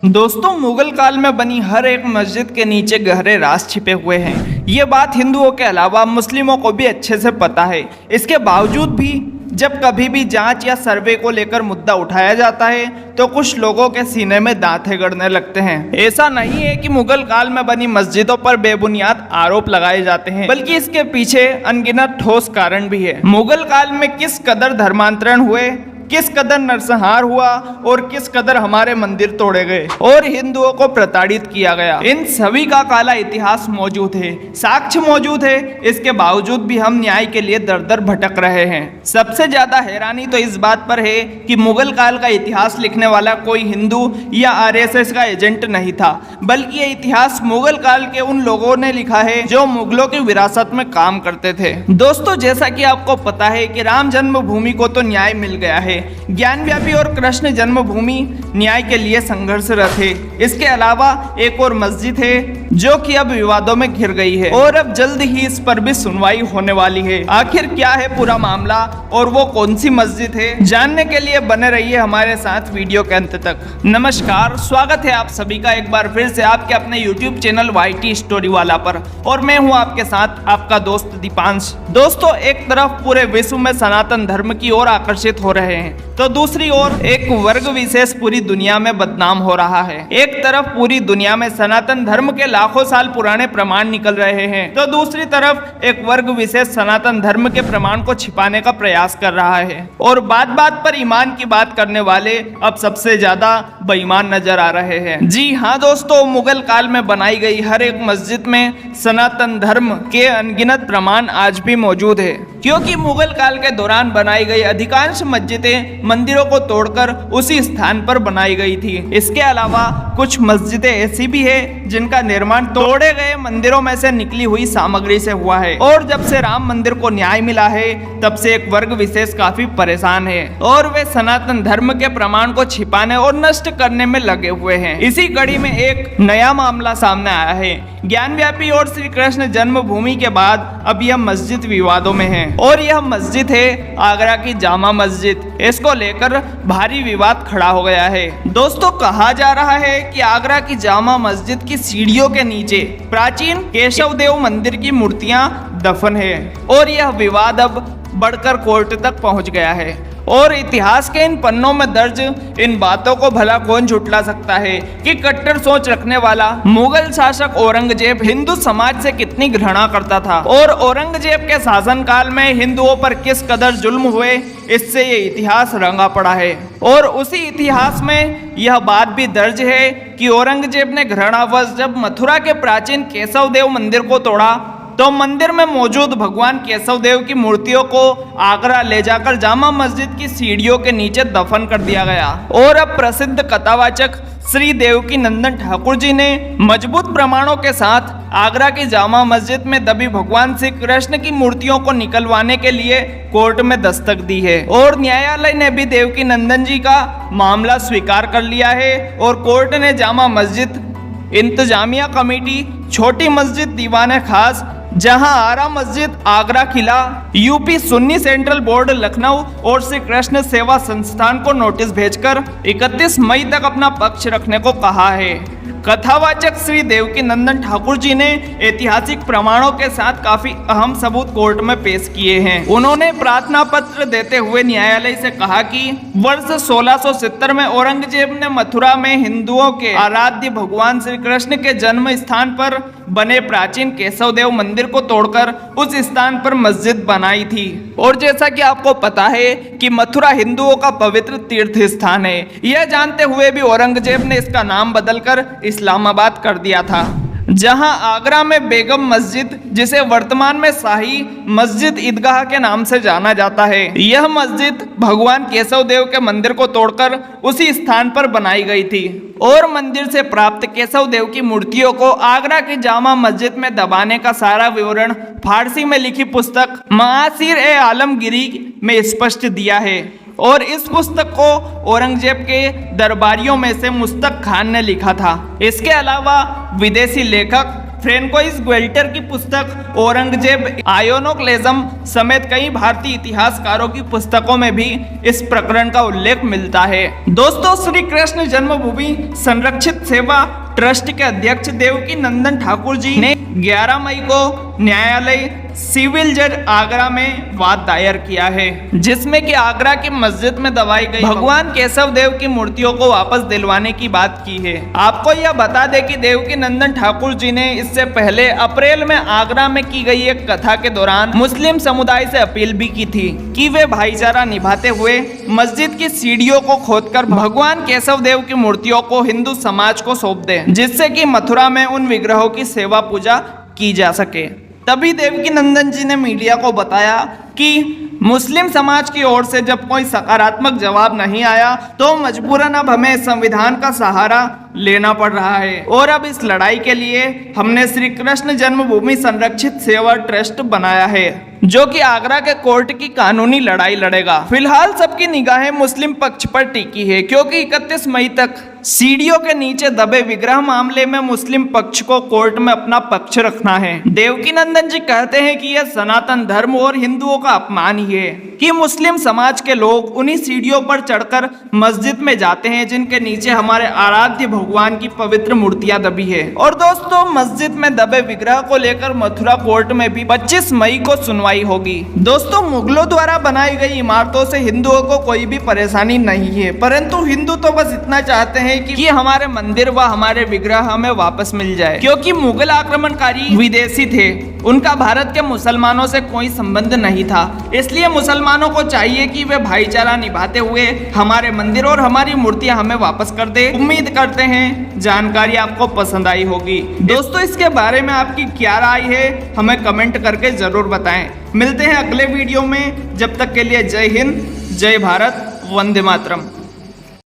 दोस्तों, मुगल काल में बनी हर एक मस्जिद के नीचे गहरे राज छिपे हुए हैं। ये बात हिंदुओं के अलावा मुस्लिमों को भी अच्छे से पता है। इसके बावजूद भी जब कभी भी जांच या सर्वे को लेकर मुद्दा उठाया जाता है तो कुछ लोगों के सीने में दांतें गड़ने लगते हैं। ऐसा नहीं है कि मुगल काल में बनी मस्जिदों पर बेबुनियाद आरोप लगाए जाते हैं, बल्कि इसके पीछे अनगिनत ठोस कारण भी है। मुगल काल में किस कदर धर्मांतरण हुए, किस कदर नरसंहार हुआ और किस कदर हमारे मंदिर तोड़े गए और हिंदुओं को प्रताड़ित किया गया, इन सभी का काला इतिहास मौजूद है, साक्ष्य मौजूद है। इसके बावजूद भी हम न्याय के लिए दर दर भटक रहे हैं। सबसे ज्यादा हैरानी तो इस बात पर है कि मुगल काल का इतिहास लिखने वाला कोई हिंदू या आरएसएस का एजेंट नहीं था, बल्कि ये इतिहास मुगल काल के उन लोगों ने लिखा है जो मुगलों की विरासत में काम करते थे। दोस्तों, जैसा कि आपको पता है कि राम जन्मभूमि को तो न्याय मिल गया है, ज्ञानव्यापी और कृष्ण जन्मभूमि न्याय के लिए संघर्षरत है। इसके अलावा एक और मस्जिद है जो कि अब विवादों में घिर गई है और अब जल्द ही इस पर भी सुनवाई होने वाली है। आखिर क्या है पूरा मामला और वो कौन सी मस्जिद है, जानने के लिए बने रहिए हमारे साथ वीडियो के अंत तक। नमस्कार, स्वागत है आप सभी का एक बार फिर से आपके अपने YouTube चैनल YT स्टोरी वाला पर, और मैं हूं आपके साथ आपका दोस्त दीपांश। दोस्तों, एक तरफ पूरे विश्व में सनातन धर्म की ओर आकर्षित हो रहे हैं तो दूसरी ओर एक वर्ग विशेष पूरी दुनिया में बदनाम हो रहा है। एक तरफ पूरी दुनिया में सनातन धर्म के लाखों साल पुराने प्रमाण निकल रहे हैं तो दूसरी तरफ एक वर्ग विशेष सनातन धर्म के प्रमाण को छिपाने का प्रयास कर रहा है। और बात बात पर ईमान की बात करने वाले अब सबसे ज्यादा बेईमान नजर आ रहे हैं। जी हाँ दोस्तों, मुगल काल में बनाई गई हर एक मस्जिद में सनातन धर्म के अनगिनत प्रमाण आज भी मौजूद है, क्योंकि मुगल काल के दौरान बनाई गई अधिकांश मस्जिदें मंदिरों को तोड़कर उसी स्थान पर बनाई गई थी। इसके अलावा कुछ मस्जिदें ऐसी भी है जिनका निर्माण तोड़े गए मंदिरों में से निकली हुई सामग्री से हुआ है। और जब से राम मंदिर को न्याय मिला है तब से एक वर्ग विशेष काफी परेशान है और वे सनातन धर्म के प्रमाण को छिपाने और नष्ट करने में लगे हुए हैं। इसी कड़ी में एक नया मामला सामने आया है। ज्ञानव्यापी और श्री कृष्ण जन्मभूमि के बाद अब यह मस्जिद विवादों में है और यह मस्जिद है आगरा की जामा मस्जिद। इसको लेकर भारी विवाद खड़ा हो गया है। दोस्तों, कहा जा रहा है कि आगरा की जामा मस्जिद की सीढ़ियों के नीचे प्राचीन केशव देव मंदिर की मूर्तियां दफन है और यह विवाद अब बढ़कर कोर्ट तक पहुंच गया है। और इतिहास के इन पन्नों में दर्ज इन बातों को भला कौन झुटला सकता है कि कट्टर सोच रखने वाला मुगल शासक औरंगजेब हिंदू समाज से कितनी घृणा करता था और औरंगजेब के शासनकाल में हिंदुओं पर किस कदर जुल्म हुए, इससे ये इतिहास रंगा पड़ा है। और उसी इतिहास में यह बात भी दर्ज है कि औरंगजेब ने घृणावश जब मथुरा के प्राचीन केशव देव मंदिर को तोड़ा तो मंदिर में मौजूद भगवान केशव देव की मूर्तियों को आगरा ले जाकर जामा मस्जिद की सीढ़ियों के नीचे दफन कर दिया गया। और अब प्रसिद्ध कथावाचक श्री देवकी नंदन ठाकुर जी ने मजबूत प्रमाणों के साथ आगरा की जामा मस्जिद में दबी भगवान श्री कृष्ण की मूर्तियों को निकलवाने के लिए कोर्ट में दस्तक दी है और न्यायालय ने भी देवकी नंदन जी का मामला स्वीकार कर लिया है। और कोर्ट ने जामा मस्जिद इंतजामिया कमेटी, छोटी मस्जिद दीवाने खास, जहां आरा मस्जिद, आगरा किला, UP Sunni central board Lucknow और श्री कृष्ण सेवा संस्थान को नोटिस भेजकर 31 मई तक अपना पक्ष रखने को कहा है। कथावाचक श्री देवकी नंदन ठाकुर जी ने ऐतिहासिक प्रमाणों के साथ काफी अहम सबूत कोर्ट में पेश किए हैं। उन्होंने प्रार्थना पत्र देते हुए न्यायालय से कहा कि वर्ष 1670 में औरंगजेब ने मथुरा में हिंदुओं के आराध्य भगवान श्री कृष्ण के जन्म स्थान पर बने प्राचीन केशव देव मंदिर को तोड़कर उस स्थान पर मस्जिद बनाई थी। और जैसा कि आपको पता है कि मथुरा हिंदुओं का पवित्र तीर्थ स्थान है, यह जानते हुए भी औरंगजेब ने इसका नाम बदलकर इस्लामाबाद कर दिया था। जहां आगरा में बेगम मस्जिद, जिसे वर्तमान में शाही मस्जिद ईदगाह के नाम से जाना जाता है, यह मस्जिद भगवान केशव देव के मंदिर को तोड़कर उसी स्थान पर बनाई गई थी और मंदिर से प्राप्त केशव देव की मूर्तियों को आगरा की जामा मस्जिद में दबाने का सारा विवरण फारसी में लिखी पुस्तक मासिर ए आलमगिरी में स्पष्ट दिया है। और इस पुस्तक को औरंगजेब के दरबारियों में से मुस्तक खान ने लिखा था। इसके अलावा विदेशी लेखक फ्रेंकोइस ग्वेल्टर की पुस्तक औरंगजेब आयोनोक्लेज़म समेत कई भारतीय इतिहासकारों की पुस्तकों में भी इस प्रकरण का उल्लेख मिलता है। दोस्तों, श्री कृष्ण जन्मभूमि संरक्षित सेवा ट्रस्ट के अध्यक्ष देवकी नंदन ठाकुर जी ने 11 मई को न्यायालय सिविल जज आगरा में वाद दायर किया है, जिसमें कि आगरा की मस्जिद में दबाई गई भगवान केशव देव की मूर्तियों को वापस दिलवाने की बात की है। आपको यह बता दें कि देवकी नंदन ठाकुर जी ने इससे पहले अप्रैल में आगरा में की गई एक कथा के दौरान मुस्लिम समुदाय से अपील भी की थी कि वे भाईचारा निभाते हुए मस्जिद की सीढ़ियों को खोदकर भगवान केशव देव की मूर्तियों को हिंदू समाज को सौंप दें, जिससे कि मथुरा में उन विग्रहों की सेवा पूजा की जा सके। तभी देवकी नंदन जी ने मीडिया को बताया कि मुस्लिम समाज की ओर से जब कोई सकारात्मक जवाब नहीं आया तो मजबूरन अब हमें संविधान का सहारा लेना पड़ रहा है और अब इस लड़ाई के लिए हमने श्री कृष्ण जन्मभूमि संरक्षित सेवा ट्रस्ट बनाया है, जो कि आगरा के कोर्ट की कानूनी लड़ाई लड़ेगा। फिलहाल सबकी निगाहें मुस्लिम पक्ष पर टिकी है, क्योंकि 31 मई तक सीढ़ियों के नीचे दबे विग्रह मामले में मुस्लिम पक्ष को कोर्ट में अपना पक्ष रखना है। देवकी नंदन जी कहते हैं कि यह सनातन धर्म और हिंदुओं का अपमान ही है कि मुस्लिम समाज के लोग उन्हीं सीढ़ियों पर चढ़कर मस्जिद में जाते हैं जिनके नीचे हमारे आराध्य भगवान की पवित्र मूर्तियां दबी है। और दोस्तों, मस्जिद में दबे विग्रह को लेकर मथुरा कोर्ट में भी 25 मई को सुनवाई होगी। दोस्तों, मुगलों द्वारा बनाई गई इमारतों से हिंदुओं को कोई भी परेशानी नहीं है, परंतु हिंदू तो बस इतना चाहते हैं कि हमारे मंदिर व हमारे विग्रह हमें वापस मिल जाए, क्योंकि मुगल आक्रमणकारी विदेशी थे, उनका भारत के मुसलमानों से कोई संबंध नहीं था। इसलिए मुसलमानों को चाहिए कि वे भाईचारा निभाते हुए हमारे मंदिर और हमारी मूर्तियां हमें वापस कर दे। उम्मीद करते हैं जानकारी आपको पसंद आई होगी। दोस्तों, इसके बारे में आपकी क्या राय है हमें कमेंट करके जरूर बताएं। मिलते हैं अगले वीडियो में, जब तक के लिए जय हिंद, जय भारत, वंदे मातरम।